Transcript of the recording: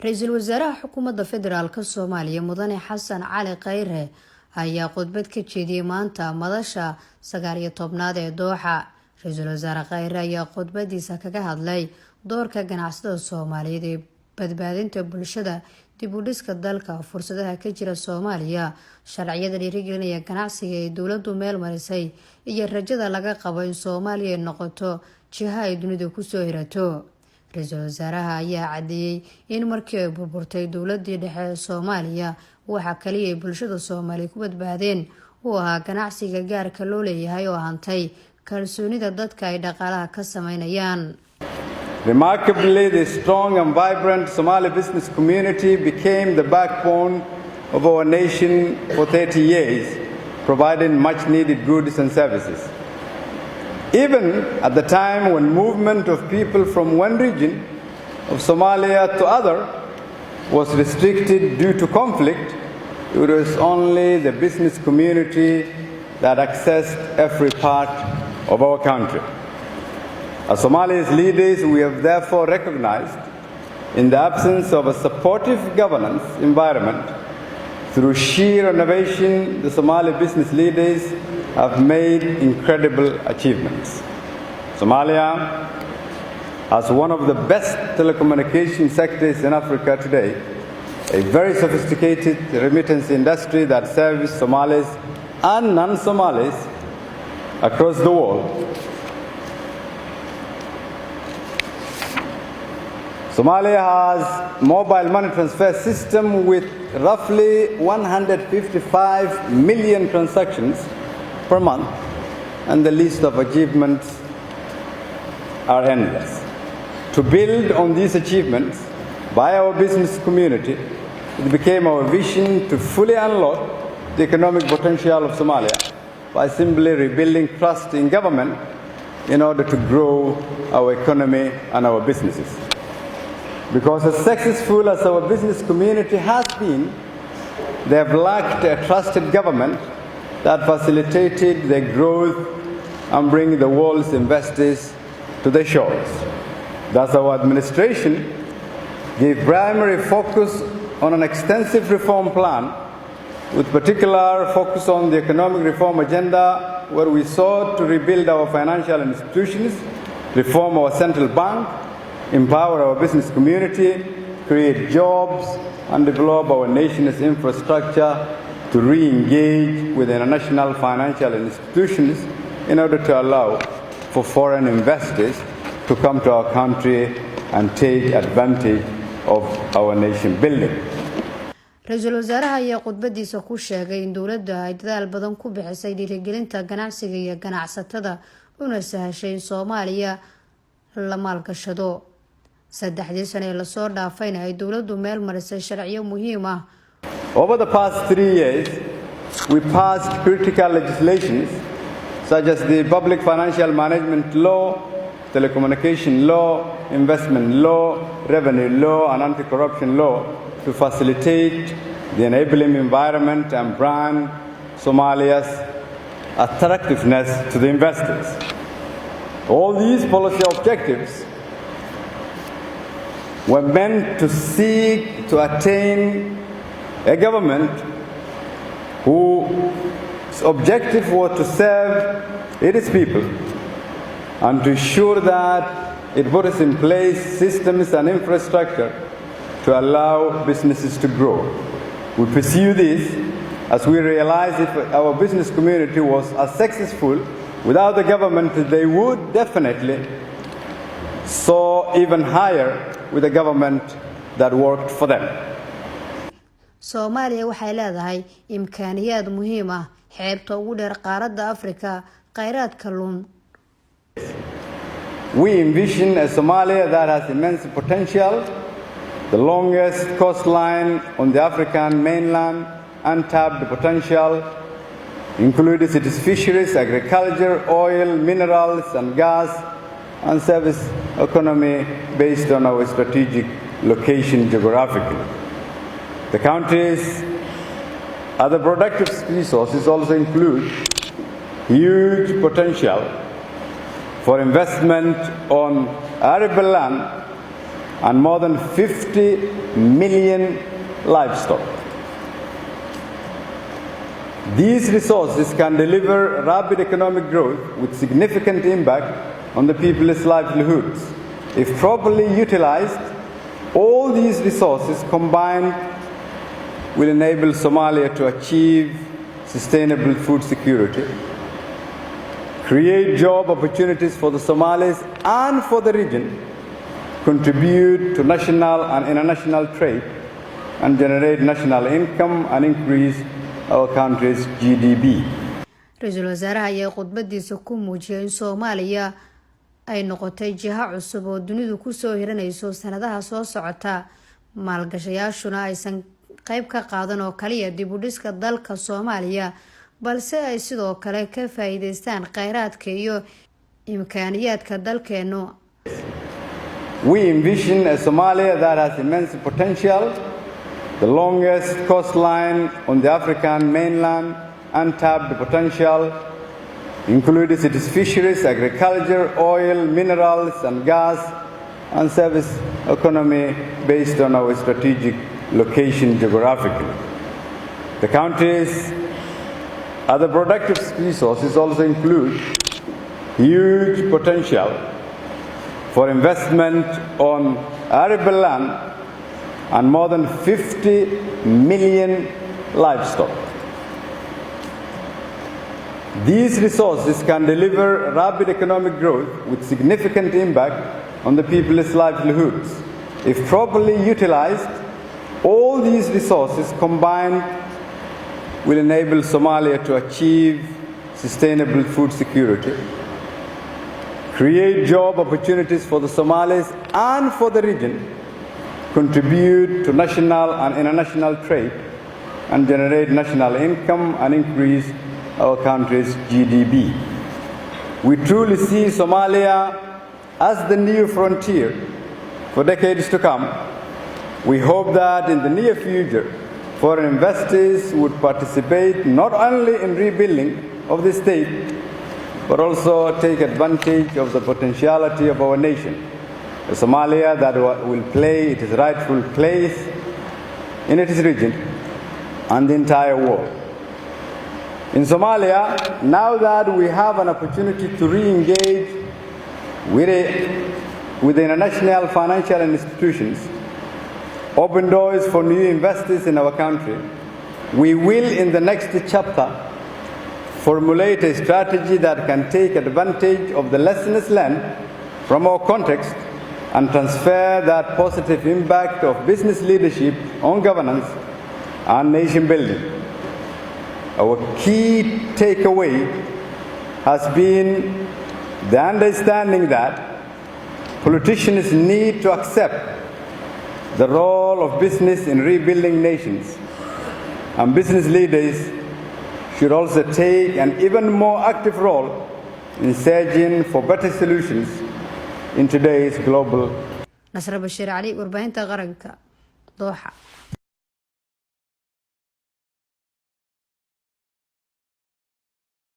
Raysal wasaaraha xukuumadda federaalka Soomaaliya mudane Xasan Cali Khayre ayaa khudbad ka jeediyay maanta madasha 19aad ee dooxa. Raysal wasaare Khayre ayaa khudbadiisa kaga hadlay doorka ganacsatada Soomaaliyeed ee badbaadinta bulshada, dib u dhiska dalka, fursadaha ka jira Soomaaliya, sharciyada dhiirigelinaya ganacsiga ee dowladdu meel marisay iyo rajada laga qabo in Soomaaliya ay noqoto jiha ay dunida ku soo hirato. Raysal wasaaraha ayaa cadeeyay in markii ay burburtay dowladii dhexe ee Soomaaliya waxa kaliya ay bulshada Soomaaliyeed ku badbaadeen uu ahaa ganacsiga gaarka loo leeyahay oo hantay kalsoonida dadka ay dhaqaalaha ka sameynayaan. Remarkably, the strong and vibrant Somali business community became the backbone of our nation for 30 years, providing much-needed goods and services. Even at the time when movement of people from one region of Somalia to other was restricted due to conflict, it was only the business community that accessed every part of our country. As Somalia's leaders, we have therefore recognized, in the absence of a supportive governance environment, through sheer innovation, the Somali business leaders have made incredible achievements. Somalia, as one of the best telecommunication sectors in Africa today, a very sophisticated remittance industry that serves Somalis and non-Somalis across the world. Somalia has mobile money transfer system with roughly 155 million transactions per month, and the list of achievements are endless. To build on these achievements by our business community, it became our vision to fully unlock the economic potential of Somalia by simply rebuilding trust in government in order to grow our economy and our businesses. Because as successful as our business community has been, they have lacked a trusted government that facilitated their growth and bring the world's investors to their shores. Thus, our administration gave primary focus on an extensive reform plan with particular focus on the economic reform agenda, where we sought to rebuild our financial institutions, reform our central bank, empower our business community, create jobs, and develop our nation's infrastructure to re-engage with international financial institutions in order to allow for foreign investors to come to our country and take advantage of our nation building. Raysal wasaaraha ayaa khudbadiisa ku sheegay in dowladda ay dadaal badan ku bixisay dhiirigelinta ganacsiga iyo ganacsatada una sahashay in Soomaaliya la maalgashado. 3 sano ee la soo dhaafayna ay dowladdu meel marisay sharciyo muhiim ah. Over the past 3 years, we passed critical legislations such as the Public Financial Management Law, Telecommunication Law, Investment Law, Revenue Law, and Anti-Corruption Law to facilitate the enabling environment and brand Somalia's attractiveness to the investors. All these policy objectives were meant to seek to attain a government whose objective was to serve its people and to ensure that it puts in place systems and infrastructure to allow businesses to grow. We pursue this as we realize if our business community was as successful without the government, they would definitely soar even higher with a government that worked for them. Soomaaliya waxay leedahay imkaaniyaad muhiim ah xeebta ugu dheer qaaradda Afrika, khayraad kalluun. We envision a Somalia that has immense potential, the longest coastline on the African mainland, untapped potential, including its fisheries, agriculture, oil, minerals, and gas, and service economy based on our strategic location geographically. The country's other productive resources also include huge potential for investment on arable land and more than 50 million livestock. These resources can deliver rapid economic growth with significant impact on the people's livelihoods. If properly utilized, all these resources combined will enable Somalia to achieve sustainable food security, create job opportunities for the Somalis and for the region, contribute to national and international trade, and generate national income and increase our country's GDP. Raysal wasaaraha ayaa khudbadiisa ku muujiyay in Soomaaliya ay noqotay jiha cusub oo dunidu ku soo hiranayso sanadaha soo socota, maalgashayaashuna aysan qayb ka qaadan oo kaliya dib u dhiska dalka Soomaaliya, balse ay sidoo kale ka faa'iideystaan khayraadka iyo imkaaniyaadka dalkeenu. We envision a Somalia that has immense potential, the longest coastline on the African mainland, untapped potential, including its fisheries, agriculture, oil, minerals, and gas, and service economy based on our strategic location geographically. The country's other productive resources also include huge potential for investment on arable land and more than 50 million livestock. These resources can deliver rapid economic growth with significant impact on the people's livelihoods. If properly utilized, all these resources combined will enable Somalia to achieve sustainable food security, create job opportunities for the Somalis and for the region, contribute to national and international trade, and generate national income and increase our country's GDP. We truly see Somalia as the new frontier for decades to come. We hope that in the near future, foreign investors would participate not only in rebuilding of the state, but also take advantage of the potentiality of our nation. A Somalia that will play its rightful place in its region and the entire world. In Somalia, now that we have an opportunity to re-engage with the international financial institutions, open doors for new investors in our country, we will in the next chapter formulate a strategy that can take advantage of the lessons learned from our context and transfer that positive impact of business leadership on governance and nation building. Our key takeaway has been the understanding that politicians need to accept the role of business in rebuilding nations, and business leaders should also take an even more active role in searching for better solutions in today's global. Nasra Bashir Ali, warbaahinta qaranka, dooxa.